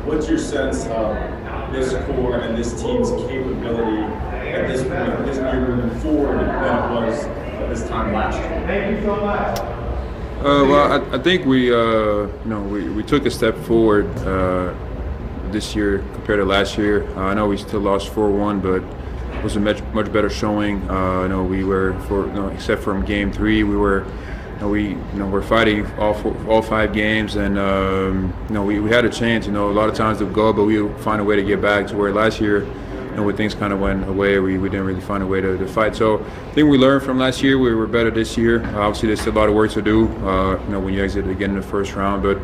what's your sense of this core and this team's capability at this point, this year moving forward than it was at this time last year? Thank you so much. Well, I think we took a step forward this year compared to last year. I know we still lost 4-1, but it was a much better showing. I know we were except from Game 3, we were. We're fighting all 5 games, and we had a chance. A lot of times to go, but we would find a way to get back to where last year, when things kind of went away, we didn't really find a way to fight. So I think we learned from last year. We were better this year. Obviously, there's still a lot of work to do. When you exit again in the first round, but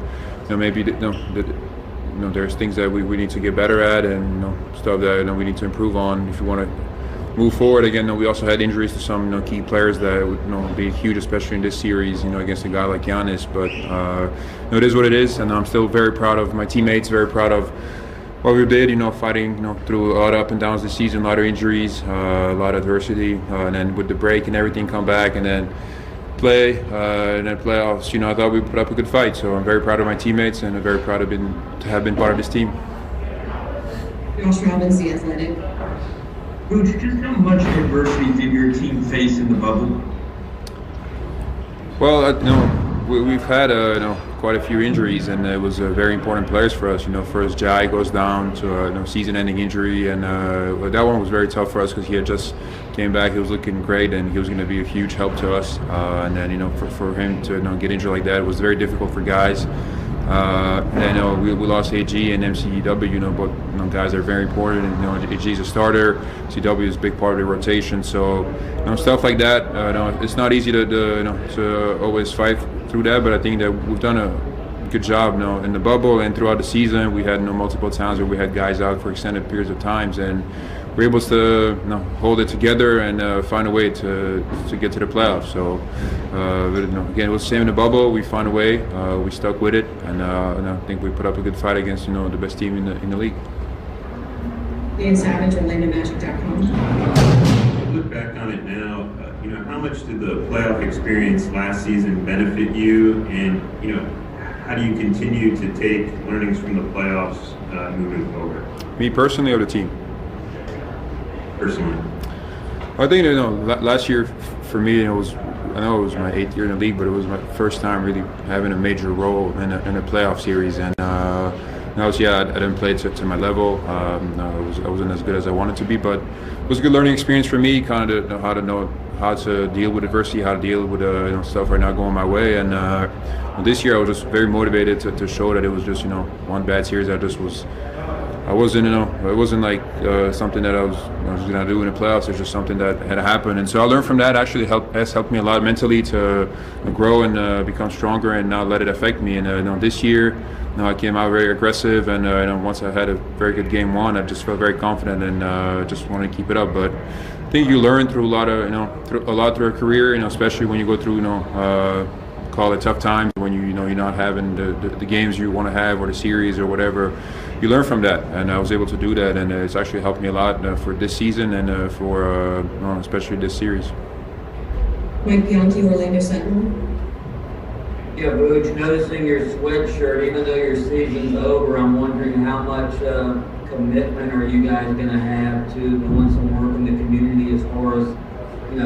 maybe there's things that we need to get better at, and stuff that we need to improve on if you want to move forward. Again, we also had injuries to some key players that would be huge, especially in this series, against a guy like Giannis. But it is what it is, and I'm still very proud of my teammates, very proud of what we did, fighting through a lot of up and downs this season, a lot of injuries, a lot of adversity, and then with the break and everything come back and then play, and then playoffs, I thought we put up a good fight. So I'm very proud of my teammates, and I'm very proud to have been part of this team. Josh Robbins, The Athletic. Coach, just how much adversity did your team face in the bubble? Well, we've had quite a few injuries, and it was very important players for us. First Jai goes down to a season-ending injury, and that one was very tough for us because he had just came back. He was looking great, and he was going to be a huge help to us. And then for him to get injured like that, it was very difficult for guys. And we lost AG and MCW, but guys are very important. And AG is a starter, CW is a big part of the rotation. So stuff like that. It's not easy to always fight through that, but I think that we've done a good job in the bubble and throughout the season. We had multiple times where we had guys out for extended periods of times, and we're able to hold it together and find a way to get to the playoffs. So again, it was the same in the bubble. We found a way. We stuck with it, and I think we put up a good fight against the best team in the league. Dan Savage, OrlandoMagic.com. Look back on it now. How much did the playoff experience last season benefit you, and how do you continue to take learnings from the playoffs moving forward? Me personally, or the team? Personally. I think last year for me, I know it was my 8th year in the league, but it was my first time really having a major role in a playoff series, and I didn't play to my level. I wasn't as good as I wanted to be, but it was a good learning experience for me, kind of to know how to deal with adversity, how to deal with stuff right now going my way. And this year I was just very motivated to show that it was just one bad series. It wasn't like something that I was gonna do in the playoffs. It's just something that had happened, and so I learned from that. Actually, has helped me a lot mentally to grow and become stronger and not let it affect me. And this year, I came out very aggressive, and once I had a very good game 1, I just felt very confident and just wanted to keep it up. But I think you learn through a lot through a career, especially when you go through call it tough times, when you're not having the games you want to have or the series or whatever. You learn from that, and I was able to do that, and it's actually helped me a lot for this season and for especially this series. Mike Bianchi, Orlando Sentinel. Yeah, Vuce, noticing your sweatshirt, even though your season's over, I'm wondering how much commitment are you guys going to have to doing some work in the community as far as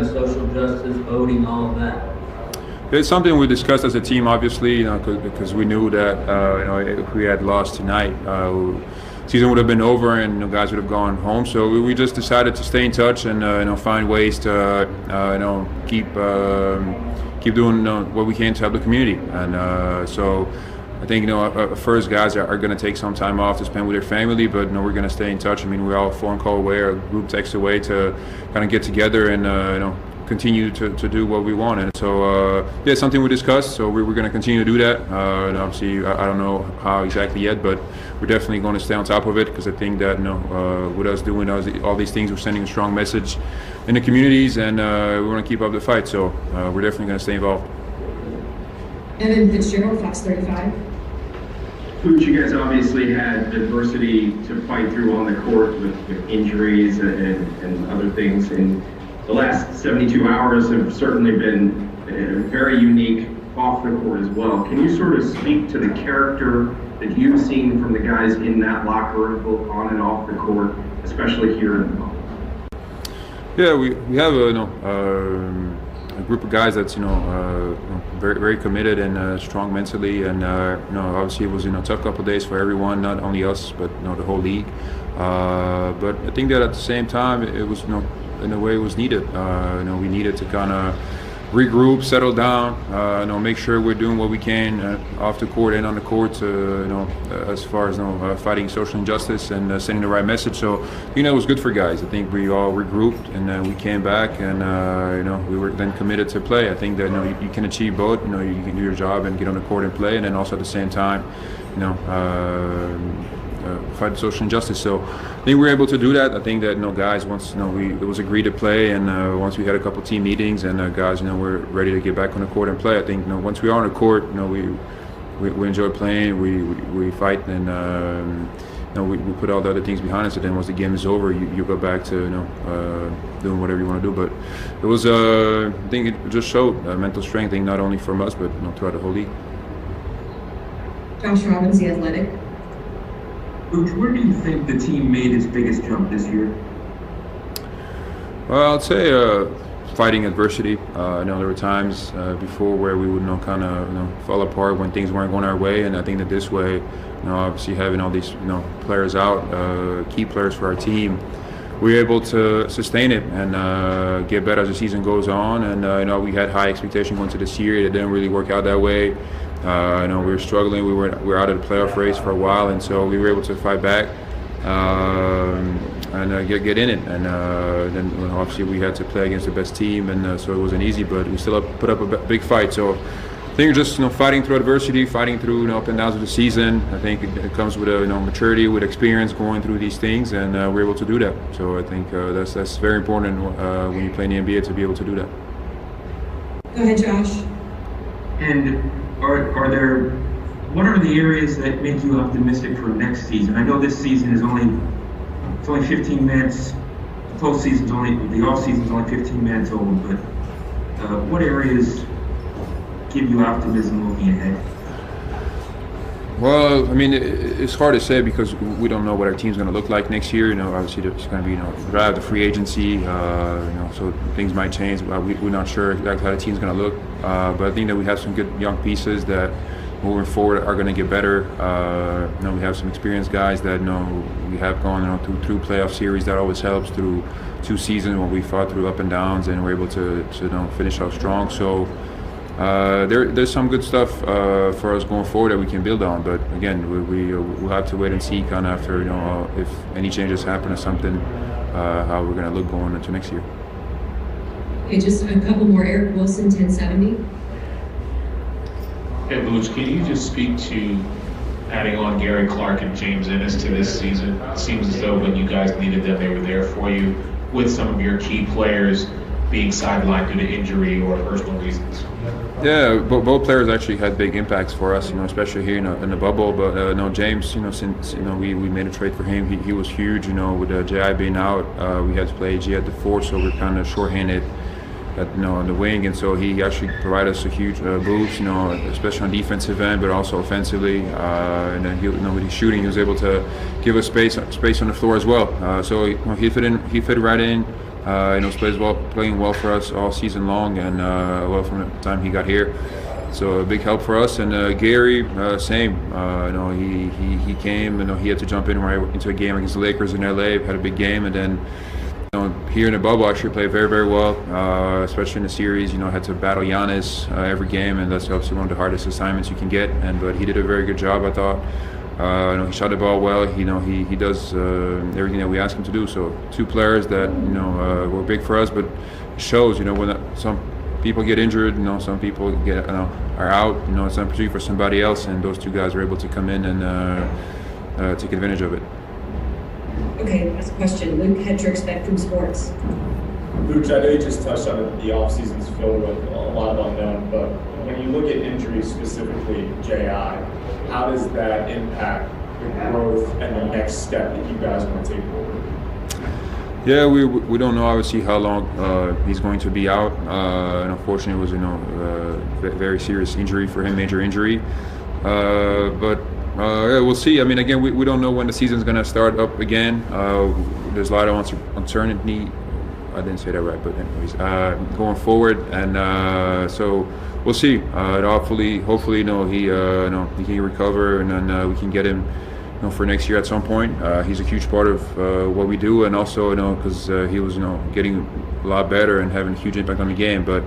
social justice, voting, all of that? It's something we discussed as a team, obviously, because we knew that if we had lost tonight, season would have been over and guys would have gone home. So we just decided to stay in touch and find ways to keep doing what we can to help the community. And so I think first guys are going to take some time off to spend with their family, but we're going to stay in touch. I mean, we're all a phone call away or a group text away to kind of get together and continue to do what we want. And so it's something we discussed, so we're going to continue to do that. And obviously I don't know how exactly yet, but we're definitely going to stay on top of it, because I think that with us doing all these things, we're sending a strong message in the communities, and we want to keep up the fight. So we're definitely going to stay involved. Evan Fitzgerald, Fox 35. Vuce, you guys obviously had adversity to fight through on the court with injuries and other things, and the last 72 hours have certainly been very unique off the court as well. Can you sort of speak to the character that you've seen from the guys in that locker room, both on and off the court, especially here in the bubble? Yeah, we have a group of guys that's very very committed and strong mentally, and obviously it was tough couple of days for everyone, not only us but the whole league. But I think that at the same time it was in a way it was needed. We needed to kind of regroup, settle down, make sure we're doing what we can off the court and on the court to, as far as fighting social injustice and sending the right message. So, it was good for guys. I think we all regrouped and we came back and, we were then committed to play. I think that, you can achieve both. You can do your job and get on the court and play, and then also at the same time, fight social injustice. So I think we were able to do that. I think that guys, once it was agreed to play, and once we had a couple team meetings and guys were ready to get back on the court and play. I think once we are on the court, we enjoy playing, we fight, and we put all the other things behind us. And then once the game is over, you go back to doing whatever you want to do. But it was I think it just showed mental strength, I think, not only from us but throughout the whole league. Josh Robbins, The Athletic. Coach, where do you think the team made its biggest jump this year? Well, I'd say fighting adversity. I know there were times before where we would kind of fall apart when things weren't going our way, and I think that this way, obviously having all these players out, key players for our team, we were able to sustain it and get better as the season goes on. And we had high expectations going to this year. It didn't really work out that way. We were struggling. We were out of the playoff race for a while, and so we were able to fight back and get in it. And then obviously we had to play against the best team, and so it wasn't easy. But we still put up a big fight. So I think just fighting through adversity, fighting through up and downs of the season. I think it comes with maturity, with experience, going through these things, and we're able to do that. So I think that's very important when you play in the NBA, to be able to do that. Go ahead, Josh. And what are the areas that make you optimistic for next season? I know this season is only 15 minutes. The off season's only 15 minutes old. But what areas give you optimism looking ahead? Well, I mean, it's hard to say because we don't know what our team's going to look like next year. Obviously there's going to be draft, the free agency, so things might change. We're not sure exactly how the team's going to look, but I think that we have some good young pieces that moving forward are going to get better. We have some experienced guys that we have gone through playoff series. That always helps, through 2 seasons when we fought through up and downs, and we're able to finish out strong. So there's some good stuff for us going forward that we can build on. But again, we'll have to wait and see kind of after if any changes happen or something, how we're going to look going into next year. Okay, just a couple more. Eric Wilson, 1070. Hey, Vuce, can you just speak to adding on Gary Clark and James Ennis to this season? It seems as though when you guys needed them, they were there for you, with some of your key players being sidelined due to injury or personal reasons. Yeah, both players actually had big impacts for us, especially here in the bubble. But James, since we made a trade for him, he was huge. With J.I. being out, we had to play G at the 4, so we're kind of shorthanded on the wing, and so he actually provided us a huge boost, especially on defensive end, but also offensively. And then with his shooting, he was able to give us space on the floor as well. So he fit right in. Playing well for us all season long, and well from the time he got here. So a big help for us. And Gary, same. He came. He had to jump in right into a game against the Lakers in LA. Had a big game, and then here in the bubble, actually played very, very well, especially in the series. Had to battle Giannis every game, and that's obviously one of the hardest assignments you can get. But he did a very good job, I thought. He shot the ball well. He does everything that we ask him to do. So 2 players that were big for us, but it shows when some people get injured, some people are out. It's an opportunity for somebody else, and those 2 guys were able to come in and take advantage of it. Okay, last question. Luke Hedrick, Spectrum Sports. Vuce, I know you just touched on it. The offseason's filled with a lot of unknown, but when you look at injuries, specifically J.I., how does that impact the growth and the next step that you guys want to take forward? Yeah, we don't know obviously how long he's going to be out. And unfortunately, it was a very serious injury for him, major injury. But Yeah, we'll see. I mean, again, we don't know when the season's going to start up again. There's a lot of uncertainty. I didn't say that right, but anyways, going forward, and so we'll see. Hopefully, he can recover, and then we can get him, for next year at some point. He's a huge part of what we do, and also, because he was, getting a lot better and having a huge impact on the game. But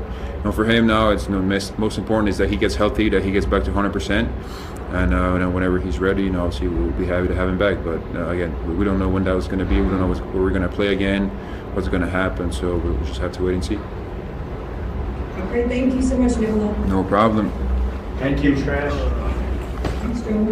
for him now, it's most important is that he gets healthy, that he gets back to 100%, and whenever he's ready, obviously we'll be happy to have him back. But again, we don't know when that was going to be. We don't know where we're going to play again, what's going to happen. So we'll just have to wait and see. Okay, thank you so much, Nikola. No problem. Thank you, Trash. Thanks, Joe.